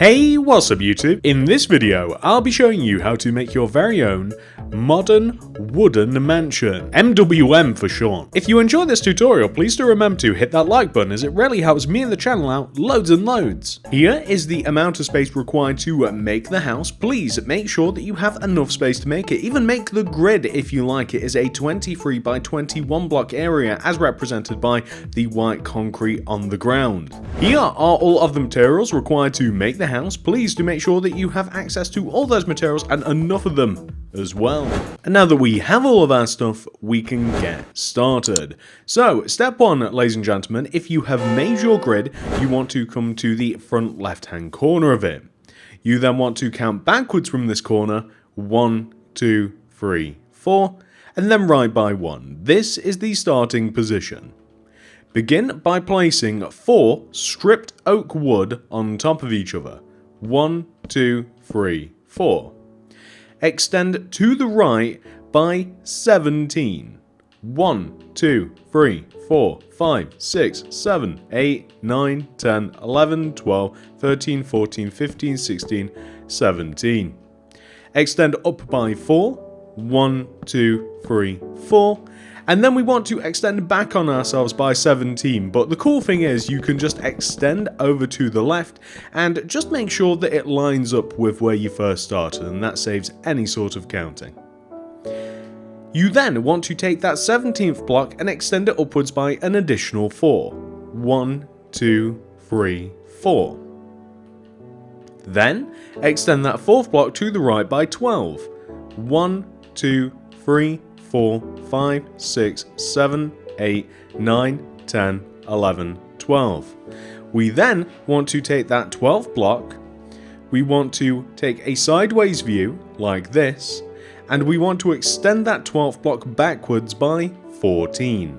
Hey, what's up YouTube? In this video, I'll be showing you how to make your very own modern wooden mansion. MWM for short. If you enjoyed this tutorial, please do remember to hit that like button as it really helps me and the channel out loads and loads. Here is the amount of space required to make the house. Please make sure that you have enough space to make it. Even make the grid if you like. It is a 23 by 21 block area as represented by the white concrete on the ground. Here are all of the materials required to make the house. Please do make sure that you have access to all those materials and enough of them as well. And now that we have all of our stuff, we can get started. So, step one, ladies and gentlemen, if you have made your grid, you want to come to the front left-hand corner of it. You then want to count backwards from this corner, 1, 2, 3, 4, and then right by 1. This is the starting position. Begin by placing 4 stripped oak wood on top of each other. 1, 2, 3, 4. Extend to the right by 17. 1, 2, 3, 4, 5, 6, 7, 8, 9, 10, 11, 12, 13, 14, 15, 16, 17. Extend up by 4. 1, 2, 3, 4. And then we want to extend back on ourselves by 17, but the cool thing is you can just extend over to the left and just make sure that it lines up with where you first started, and that saves any sort of counting. You then want to take that 17th block and extend it upwards by an additional 4. 1, 2, 3, 4. Then extend that 4th block to the right by 12. 1, 2, 3, 4, 5, 6, 7, 8, 9, 10, 11, 12. We then want to take that 12th block, we want to take a sideways view, like this, and we want to extend that 12th block backwards by 14.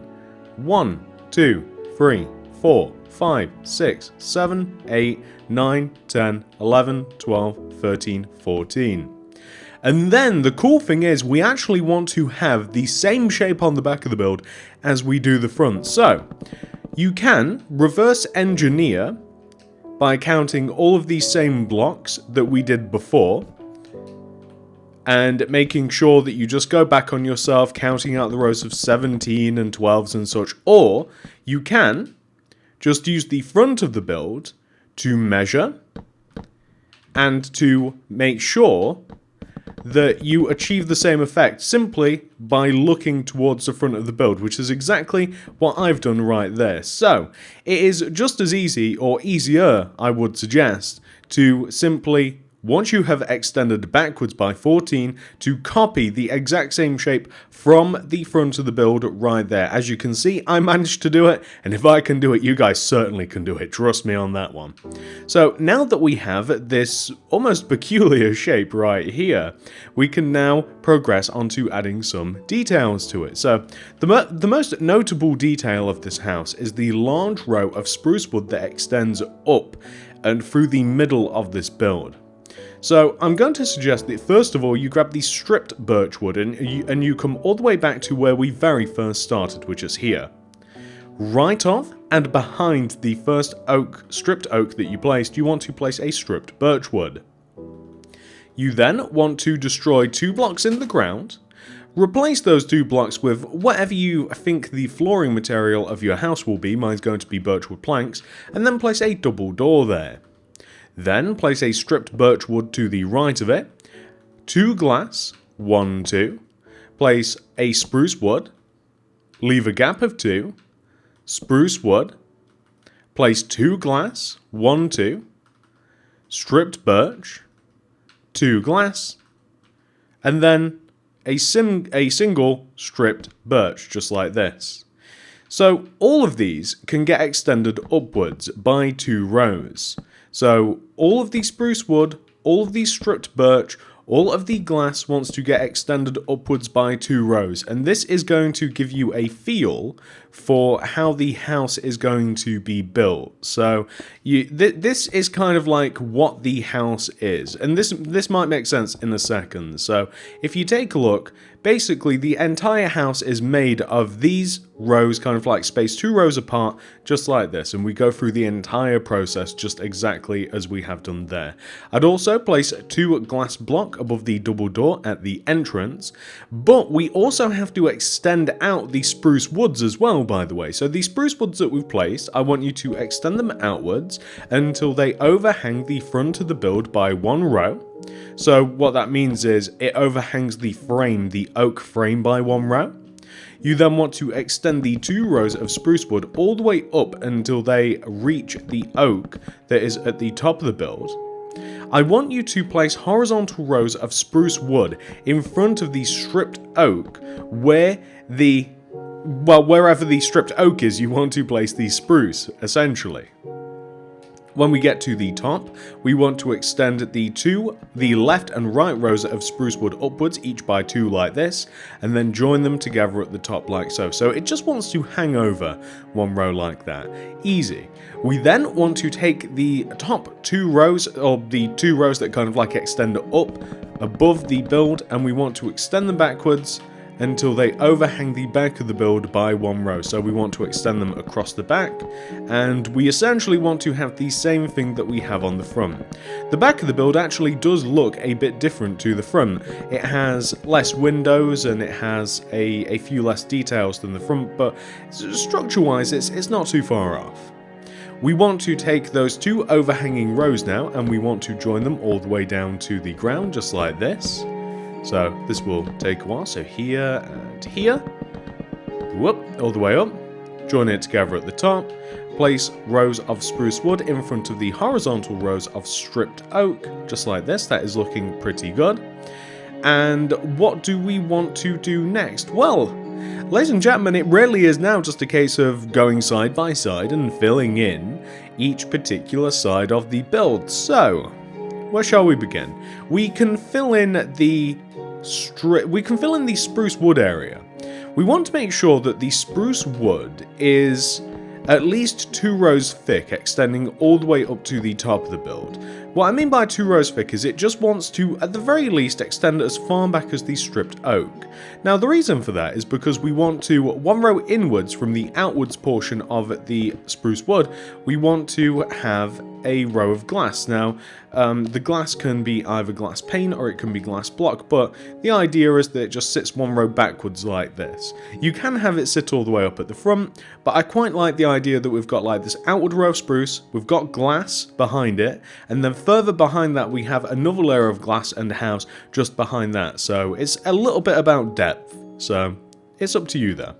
1, 2, 3, 4, 5, 6, 7, 8, 9, 10, 11, 12, 13, 14. And then the cool thing is we actually want to have the same shape on the back of the build as we do the front. So you can reverse engineer by counting all of these same blocks that we did before and making sure that you just go back on yourself, counting out the rows of 17 and 12s and such. Or you can just use the front of the build to measure and to make sure that you achieve the same effect simply by looking towards the front of the build, which is exactly what I've done right there. So, it is just as easy, or easier, I would suggest, to simply, once you have extended backwards by 14, to copy the exact same shape from the front of the build right there. As you can see, I managed to do it, and if I can do it, you guys certainly can do it. Trust me on that one. So now that we have this almost peculiar shape right here, we can now progress onto adding some details to it. So the most notable detail of this house is the large row of spruce wood that extends up and through the middle of this build. So I'm going to suggest that first of all you grab the stripped birch wood and you come all the way back to where we very first started, which is here. Right off and behind the first stripped oak that you placed, you want to place a stripped birch wood. You then want to destroy 2 blocks in the ground, replace those 2 blocks with whatever you think the flooring material of your house will be, mine's going to be birchwood planks, and then place a double door there. Then place a stripped birch wood to the right of it, 2 glass, 1, 2, place a spruce wood, leave a gap of 2, spruce wood, place 2 glass, 1, 2, stripped birch, 2 glass, and then a single stripped birch, just like this. So all of these can get extended upwards by 2 rows. So all of the spruce wood, all of the stripped birch, all of the glass wants to get extended upwards by 2 rows, and this is going to give you a feel for how the house is going to be built. So this is kind of like what the house is, and this might make sense in a second. So if you take a look, basically the entire house is made of these rows kind of like spaced 2 rows apart, just like this, and we go through the entire process just exactly as we have done there. I'd also place 2 glass block above the double door at the entrance, but we also have to extend out the spruce woods as well, by the way. So the spruce woods that we've placed, I want you to extend them outwards until they overhang the front of the build by 1 row. So what that means is it overhangs the frame, the oak frame, by 1 row. You then want to extend the 2 rows of spruce wood all the way up until they reach the oak that is at the top of the build. I want you to place horizontal rows of spruce wood in front of the stripped oak wherever the stripped oak is, you want to place the spruce, essentially. When we get to the top, we want to extend the left and right rows of spruce wood upwards, each by 2 like this, and then join them together at the top like so. So it just wants to hang over 1 row like that. Easy. We then want to take the top 2 rows, or the 2 rows that kind of like extend up above the build, and we want to extend them backwards until they overhang the back of the build by 1 row. So we want to extend them across the back, and we essentially want to have the same thing that we have on the front. The back of the build actually does look a bit different to the front. It has less windows and it has a few less details than the front, but structure-wise it's not too far off. We want to take those 2 overhanging rows now, and we want to join them all the way down to the ground, just like this. So this will take a while, so here and here, whoop, all the way up, join it together at the top, place rows of spruce wood in front of the horizontal rows of stripped oak, just like this. That is looking pretty good. And what do we want to do next? Well, ladies and gentlemen, it really is now just a case of going side by side and filling in each particular side of the build. So, where shall we begin? We can fill in the spruce wood area. We want to make sure that the spruce wood is at least 2 rows thick, extending all the way up to the top of the build. What I mean by 2 rows thick is it just wants to, at the very least, extend as far back as the stripped oak. Now the reason for that is because we want to, 1 row inwards from the outwards portion of the spruce wood, we want to have a row of glass. Now, the glass can be either glass pane or it can be glass block, but the idea is that it just sits 1 row backwards like this. You can have it sit all the way up at the front, but I quite like the idea that we've got like this outward row of spruce, we've got glass behind it, and then further behind that we have another layer of glass and a house just behind that. So it's a little bit about depth, so it's up to you there.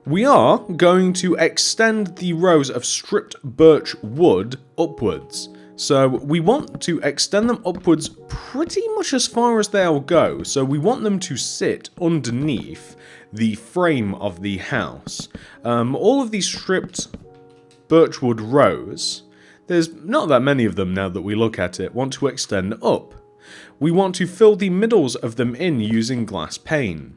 We are going to extend the rows of stripped birch wood upwards. So we want to extend them upwards pretty much as far as they'll go. So we want them to sit underneath the frame of the house. All of these stripped birchwood rows, there's not that many of them now that we look at it, want to extend up. We want to fill the middles of them in using glass pane.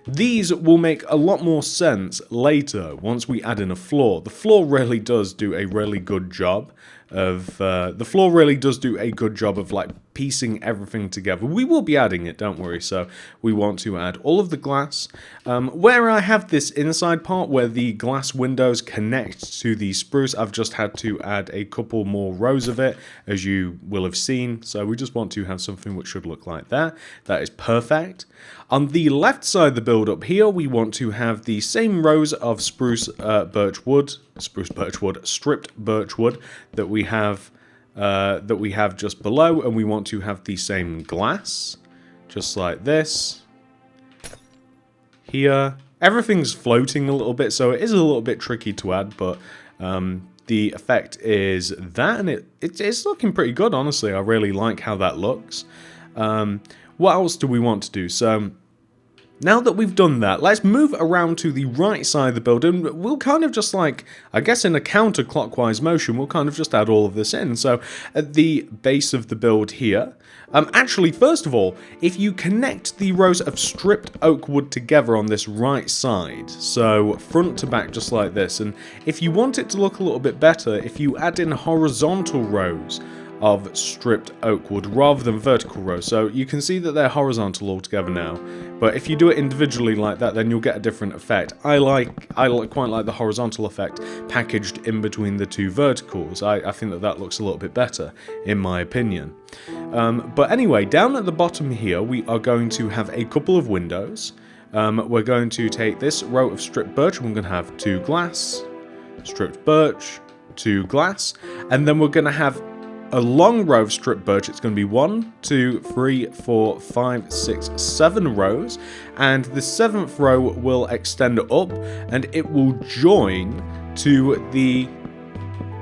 These will make a lot more sense later once we add in a floor. The floor really does do a really good job of like piecing everything together. We will be adding it, don't worry. So we want to add all of the glass. Where I have this inside part where the glass windows connect to the spruce, I've just had to add a couple more rows of it, as you will have seen. So we just want to have something which should look like that. That is perfect. On the left side of the build up here, we want to have the same rows of stripped birchwood that we have just below, and we want to have the same glass, just like this. Here, everything's floating a little bit, so it is a little bit tricky to add, but the effect is that, and it's looking pretty good, honestly. I really like how that looks. What else do we want to do? So now that we've done that, let's move around to the right side of the build, and we'll kind of just like, I guess in a counterclockwise motion, we'll kind of just add all of this in. So at the base of the build here, actually, first of all, if you connect the rows of stripped oak wood together on this right side, so front to back just like this, and if you want it to look a little bit better, if you add in horizontal rows of stripped oak wood rather than vertical rows. So you can see that they're horizontal altogether now, but if you do it individually like that, then you'll get a different effect. I quite like the horizontal effect packaged in between the two verticals. I think that looks a little bit better, in my opinion. But anyway, down at the bottom here, we are going to have a couple of windows. We're going to take this row of stripped birch, and we're going to have 2 glass, stripped birch, 2 glass, and then we're going to have a long row of stripped birch. It's going to be 1, 2, 3, 4, 5, 6, 7 rows, and the 7th row will extend up, and it will join to the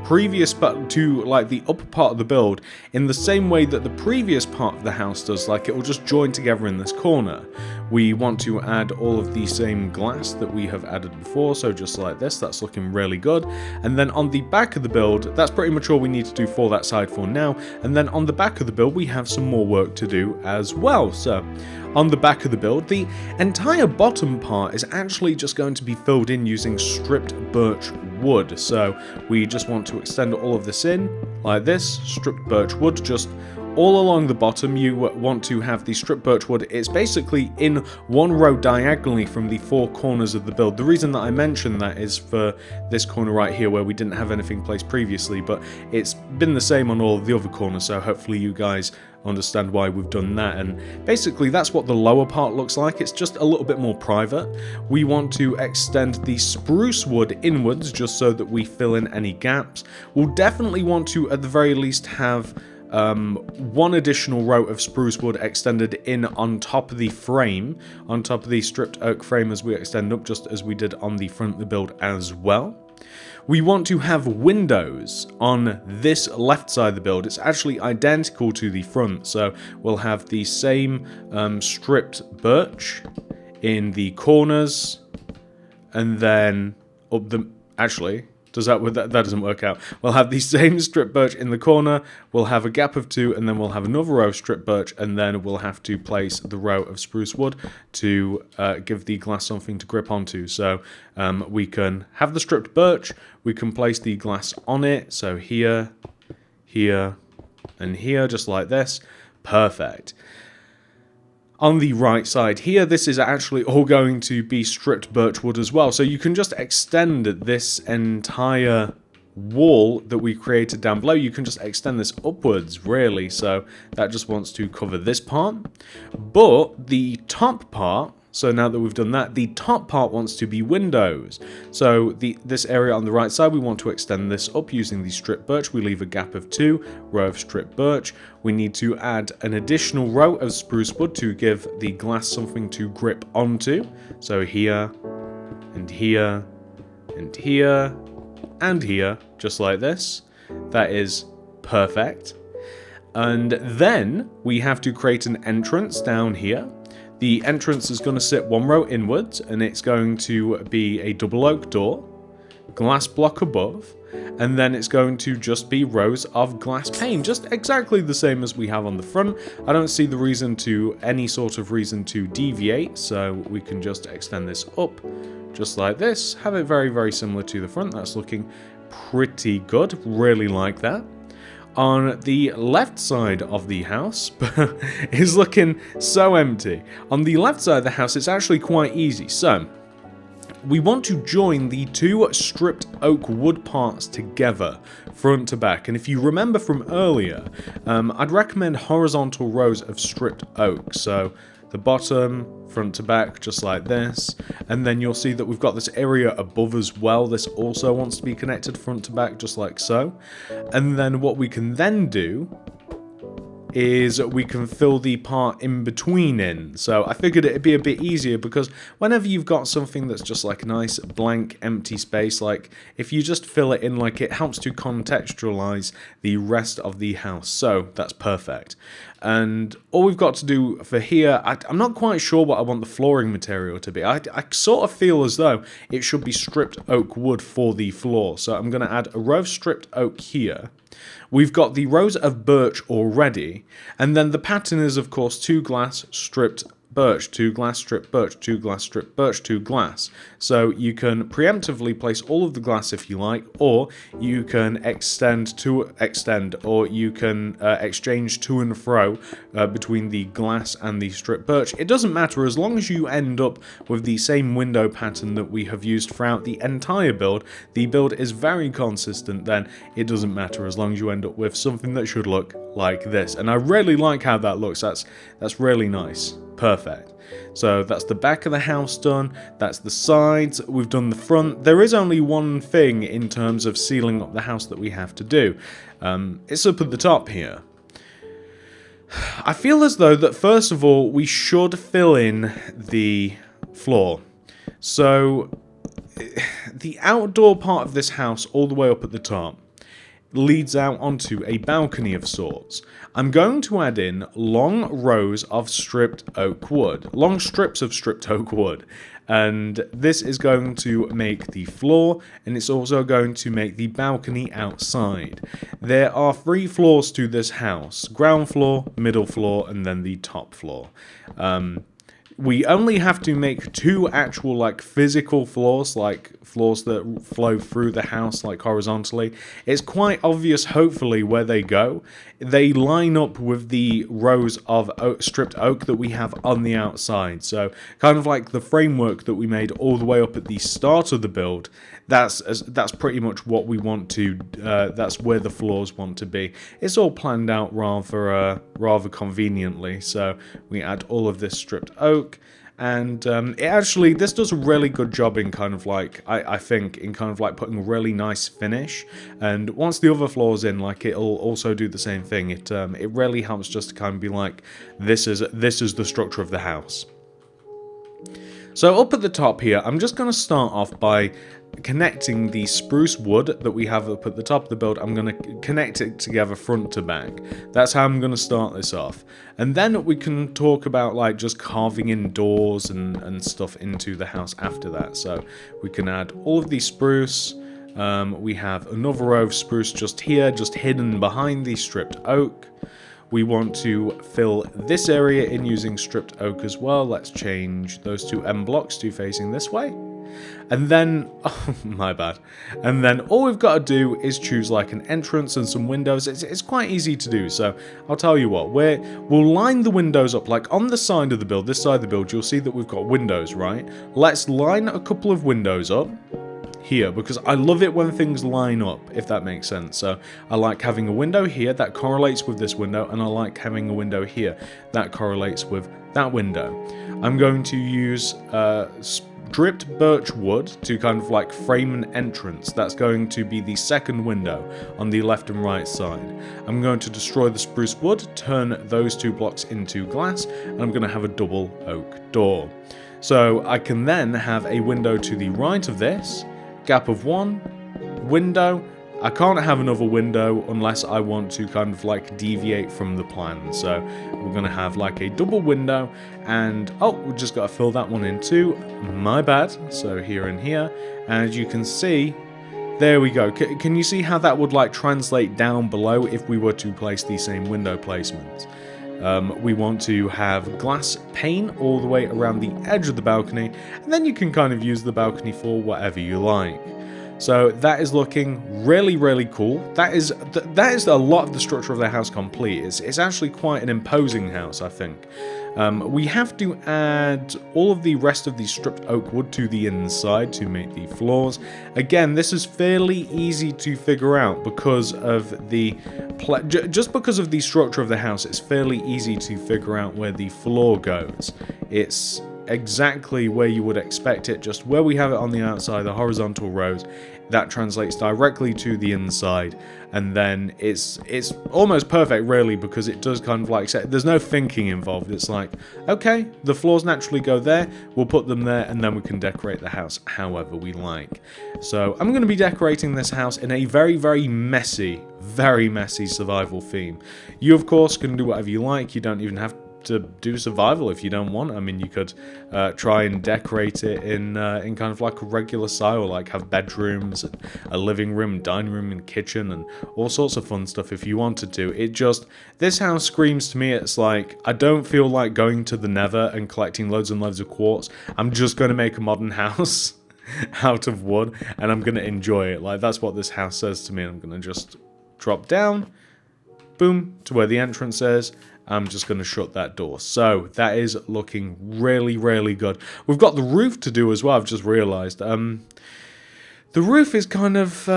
previous to like the upper part of the build in the same way that the previous part of the house does. Like, it will just join together in this corner. We want to add all of the same glass that we have added before, so just like this. That's looking really good. And then on the back of the build, that's pretty much all we need to do for that side for now. And then on the back of the build, we have some more work to do as well. So on the back of the build, the entire bottom part is actually just going to be filled in using stripped birch wood. So we just want to extend all of this in like this, stripped birch wood, just all along the bottom. You want to have the stripped birch wood. It's basically in one row diagonally from the 4 corners of the build. The reason that I mentioned that is for this corner right here where we didn't have anything placed previously, but it's been the same on all of the other corners, so hopefully you guys understand why we've done that. And basically that's what the lower part looks like. It's just a little bit more private. We want to extend the spruce wood inwards just so that we fill in any gaps. We'll definitely want to at the very least have 1 additional row of spruce wood extended in on top of the frame, on top of the stripped oak frame as we extend up, just as we did on the front of the build as well. We want to have windows on this left side of the build. It's actually identical to the front, so we'll have the same stripped birch in the corners, and then up the... Actually, that doesn't work out. We'll have the same stripped birch in the corner, we'll have a gap of 2, and then we'll have another row of stripped birch, and then we'll have to place the row of spruce wood to give the glass something to grip onto. So we can have the stripped birch, we can place the glass on it, so here, here, and here, just like this. Perfect. On the right side here, this is actually all going to be stripped birch wood as well. So you can just extend this entire wall that we created down below. You can just extend this upwards, really. So that just wants to cover this part. But the top part, so now that we've done that, the top part wants to be windows. So this area on the right side, we want to extend this up using the stripped birch. We leave a gap of 2, row of stripped birch. We need to add an additional row of spruce wood to give the glass something to grip onto. So here, and here, and here, and here, just like this. That is perfect. And then we have to create an entrance down here. The entrance is going to sit 1 row inwards, and it's going to be a double oak door, glass block above, and then it's going to just be rows of glass pane, just exactly the same as we have on the front. I don't see any sort of reason to deviate, so we can just extend this up just like this, have it very, very similar to the front. That's looking pretty good, really like that. On the left side of the house is looking so empty. On the left side of the house, it's actually quite easy. So we want to join the 2 stripped oak wood parts together, front to back. And if you remember from earlier, I'd recommend horizontal rows of stripped oak. So the bottom, front to back, just like this. And then you'll see that we've got this area above as well. This also wants to be connected front to back, just like so. And then what we can then do is we can fill the part in between in. So I figured it'd be a bit easier because whenever you've got something that's just like a nice blank empty space, like if you just fill it in, like it helps to contextualize the rest of the house. So that's perfect. And all we've got to do for here, I'm not quite sure what I want the flooring material to be. I sort of feel as though it should be stripped oak wood for the floor. So I'm going to add a row of stripped oak here. We've got the rows of birch already, and then the pattern is of course 2 glass, stripped birch, 2 glass, strip birch, 2 glass, strip birch, 2 glass. So you can preemptively place all of the glass if you like, or you can or you can exchange to and fro between the glass and the strip birch. It doesn't matter as long as you end up with the same window pattern that we have used throughout the entire build. The build is very consistent, then it doesn't matter as long as you end up with something that should look like this. And I really like how that looks. That's really nice. Perfect. So that's the back of the house done, that's the sides, we've done the front. There is only one thing in terms of sealing up the house that we have to do. It's up at the top here. I feel as though that first of all we should fill in the floor. So the outdoor part of this house all the way up at the top leads out onto a balcony of sorts. I'm going to add in long rows of stripped oak wood, long strips of stripped oak wood, and this is going to make the floor, and it's also going to make the balcony outside. There are 3 floors to this house: ground floor, middle floor, and then the top floor. We only have to make 2 actual, like, physical floors, like floors that flow through the house, like, horizontally. It's quite obvious, hopefully, where they go. They line up with the rows of stripped oak that we have on the outside. So, kind of like the framework that we made all the way up at the start of the build, that's pretty much what we want to, that's where the floors want to be. It's all planned out rather conveniently. So, we add all of this stripped oak. And this does a really good job in kind of like, I think, in kind of like putting a really nice finish. And once the other floor's in, like, it'll also do the same thing. It really helps just to kind of be like, this is the structure of the house. So up at the top here, I'm just going to start off by connecting the spruce wood that we have up at the top of the build. I'm going to connect it together front to back. That's how I'm going to start this off. And then we can talk about, like, just carving in doors and stuff into the house after that. So we can add all of the spruce. We have another row of spruce just here, just hidden behind the stripped oak. We want to fill this area in using stripped oak as well. Let's change those 2 M blocks to facing this way. And then, oh, my bad. And then all we've got to do is choose like an entrance and some windows. It's quite easy to do. So I'll tell you what, we'll line the windows up like on the side of the build, this side of the build, you'll see that we've got windows, right? Let's line a couple of windows up here, because I love it when things line up, if that makes sense. So I like having a window here that correlates with this window, and I like having a window here that correlates with that window. I'm going to use stripped birch wood to kind of like frame an entrance. That's going to be the second window on the left and right side. I'm going to destroy the spruce wood, turn those 2 blocks into glass, and I'm going to have a double oak door. So I can then have a window to the right of this, gap of 1, window. I can't have another window unless I want to kind of like deviate from the plan. So we're going to have like a double window, and oh, we just got to fill that one in too. My bad. So here and here, and as you can see, there we go. Can you see how that would like translate down below if we were to place the same window placement? We want to have glass pane all the way around the edge of the balcony, and then you can kind of use the balcony for whatever you like. So that is looking really, really cool. That is a lot of the structure of the house complete. It's actually quite an imposing house, I think. We have to add all of the rest of the stripped oak wood to the inside to make the floors. Again, this is fairly easy to figure out because of the just because of the structure of the house. It's fairly easy to figure out where the floor goes. It's exactly where you would expect it, just where we have it on the outside, the horizontal rows, that translates directly to the inside, and then it's almost perfect really, because it does kind of like say, there's no thinking involved. It's like, okay, the floors naturally go there, we'll put them there, and then we can decorate the house however we like. So I'm going to be decorating this house in a very, very messy survival theme. You of course can do whatever you like. You don't even have do survival if you don't want. I mean, you could try and decorate it in kind of like a regular style, like have bedrooms, and a living room, dining room, and kitchen, and all sorts of fun stuff if you wanted to. This house screams to me, it's like, I don't feel like going to the Nether and collecting loads and loads of quartz. I'm just going to make a modern house out of wood, and I'm going to enjoy it. Like, that's what this house says to me. I'm going to just drop down, boom, to where the entrance is. I'm just going to shut that door. So that is looking really, really good. We've got the roof to do as well, I've just realized. The roof is kind of,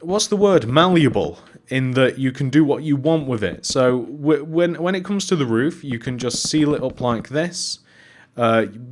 what's the word? Malleable, in that you can do what you want with it. So when it comes to the roof, you can just seal it up like this,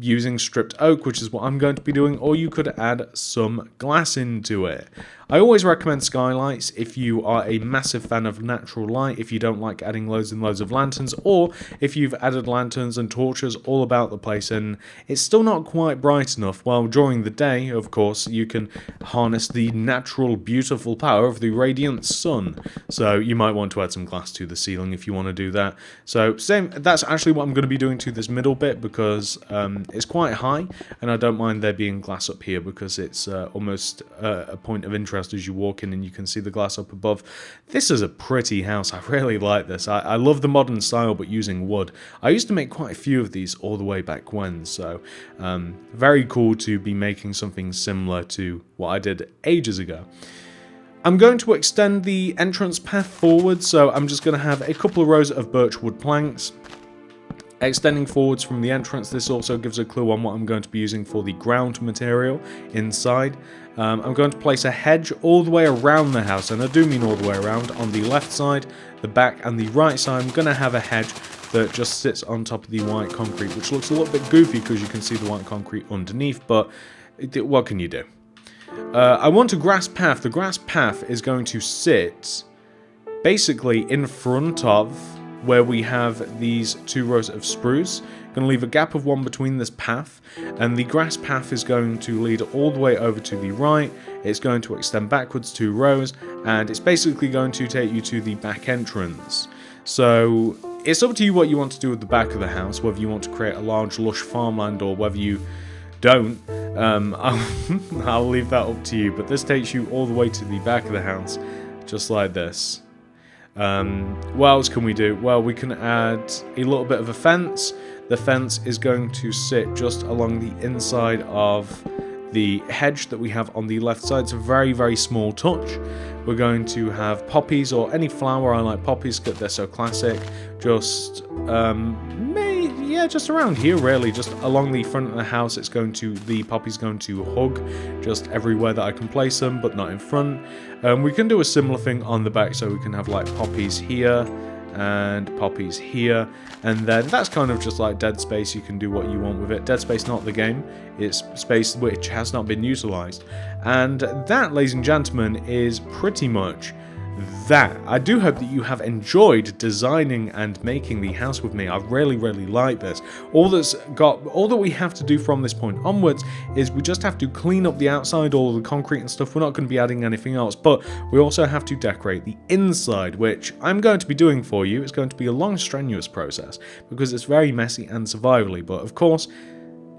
using stripped oak, which is what I'm going to be doing, or you could add some glass into it. I always recommend skylights if you are a massive fan of natural light, if you don't like adding loads and loads of lanterns, or if you've added lanterns and torches all about the place and it's still not quite bright enough. Well, during the day, of course, you can harness the natural, beautiful power of the radiant sun. So you might want to add some glass to the ceiling if you want to do that. So that's actually what I'm going to be doing to this middle bit, because it's quite high, and I don't mind there being glass up here because it's almost a point of interest as you walk in and you can see the glass up above. This is a pretty house. I really like this. I love the modern style, but using wood. I used to make quite a few of these all the way back when, so very cool to be making something similar to what I did ages ago. I'm going to extend the entrance path forward, so I'm just going to have a couple of rows of birchwood planks extending forwards from the entrance. This also gives a clue on what I'm going to be using for the ground material inside. I'm going to place a hedge all the way around the house, and I do mean all the way around. On the left side, the back, and the right side, I'm going to have a hedge that just sits on top of the white concrete, which looks a little bit goofy because you can see the white concrete underneath, but what can you do? I want a grass path. The grass path is going to sit basically in front of where we have these 2 rows of spruce. Going to leave a gap of 1 between this path, and the grass path is going to lead all the way over to the right. It's going to extend backwards 2 rows, and it's basically going to take you to the back entrance. So it's up to you what you want to do with the back of the house, whether you want to create a large lush farmland or whether you don't. I'll leave that up to you, but this takes you all the way to the back of the house, just like this. What else can we do? Well, we can add a little bit of a fence. The fence is going to sit just along the inside of the hedge that we have on the left side. It's a very, very small touch. We're going to have poppies or any flower. I like poppies because they're so classic. Just just around here, really, just along the front of the house. The poppy's going to hug just everywhere that I can place them, but not in front. We can do a similar thing on the back, so we can have like poppies here and poppies here, and then that's kind of just like dead space. You can do what you want with it. Dead space, not the game, it's space which has not been utilized. And that, ladies and gentlemen, is pretty much that. I do hope that you have enjoyed designing and making the house with me. I really, really like this. All that we have to do from this point onwards is we just have to clean up the outside, all of the concrete and stuff. We're not going to be adding anything else, but we also have to decorate the inside, which I'm going to be doing for you. It's going to be a long, strenuous process because it's very messy and survivally, but of course,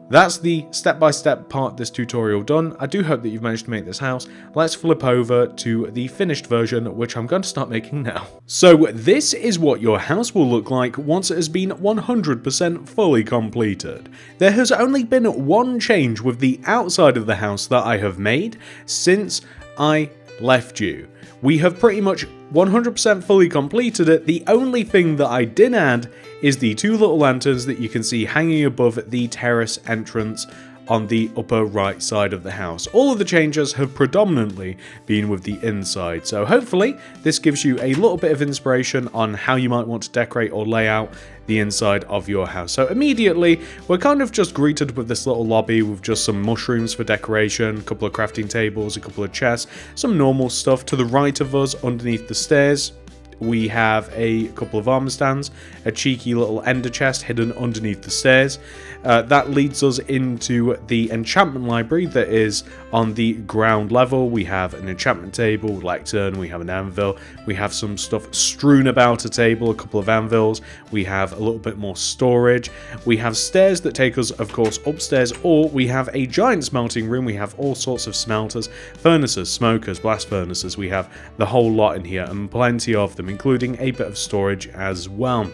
that's the step-by-step part of this tutorial done. I do hope that you've managed to make this house. Let's flip over to the finished version, which I'm going to start making now. So this is what your house will look like once it has been 100% fully completed. There has only been one change with the outside of the house that I have made since I left you. We have pretty much 100% fully completed it. The only thing that I did add is the 2 little lanterns that you can see hanging above the terrace entrance on the upper right side of the house. All of the changes have predominantly been with the inside, so hopefully this gives you a little bit of inspiration on how you might want to decorate or lay out the inside of your house. So immediately we're kind of just greeted with this little lobby with just some mushrooms for decoration, a couple of crafting tables, a couple of chests, some normal stuff. To the right of us underneath the stairs we have a couple of armor stands, a cheeky little ender chest hidden underneath the stairs. That leads us into the enchantment library that is on the ground level. We have an enchantment table, lectern, we have an anvil, we have some stuff strewn about a table, a couple of anvils, we have a little bit more storage, we have stairs that take us, of course, upstairs, or we have a giant smelting room. We have all sorts of smelters, furnaces, smokers, blast furnaces. We have the whole lot in here, and plenty of them, including a bit of storage as well.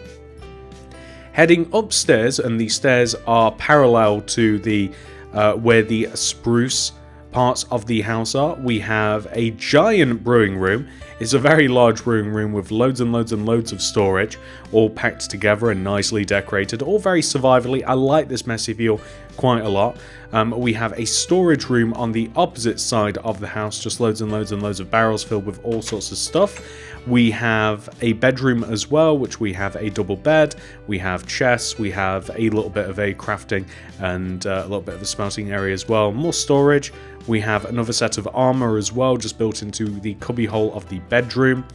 Heading upstairs, and the stairs are parallel to the where the spruce parts of the house are, we have a giant brewing room. It's a very large brewing room with loads and loads and loads of storage, all packed together and nicely decorated, all very survivally. I like this messy feel quite a lot. We have a storage room on the opposite side of the house, just loads and loads and loads of barrels filled with all sorts of stuff. We have a bedroom as well, which we have a double bed, we have chests, we have a little bit of a crafting and a little bit of a smelting area as well. More storage. We have another set of armor as well, just built into the cubby hole of the bedroom.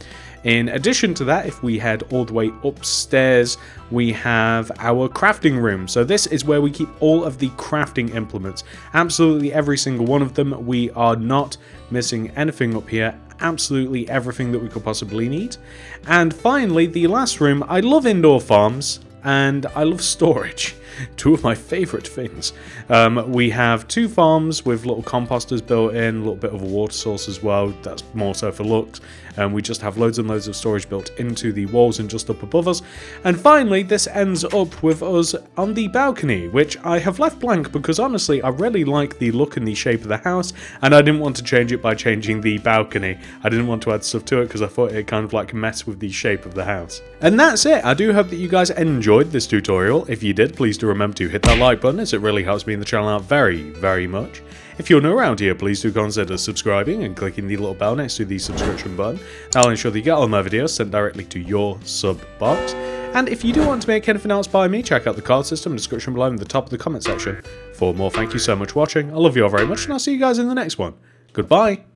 In addition to that, if we head all the way upstairs, we have our crafting room. So this is where we keep all of the crafting implements. Absolutely every single one of them. We are not missing anything up here. Absolutely everything that we could possibly need. And finally, the last room. I love indoor farms and I love storage. Two of my favourite things. We have two farms with little composters built in, a little bit of a water source as well. That's more so for looks. And we just have loads and loads of storage built into the walls and just up above us. And finally, this ends up with us on the balcony, which I have left blank because honestly, I really like the look and the shape of the house, and I didn't want to change it by changing the balcony. I didn't want to add stuff to it because I thought it kind of like messed with the shape of the house. And that's it. I do hope that you guys enjoyed this tutorial. If you did, please do remember to hit that like button, as it really helps me in the channel out very, very much. If you're new around here, please do consider subscribing and clicking the little bell next to the subscription button. That'll ensure that you get all my videos sent directly to your sub box. And if you do want to make anything else by me, check out the card system description below in the top of the comment section for more. Thank you so much for watching. I love you all very much, and I'll see you guys in the next one. Goodbye.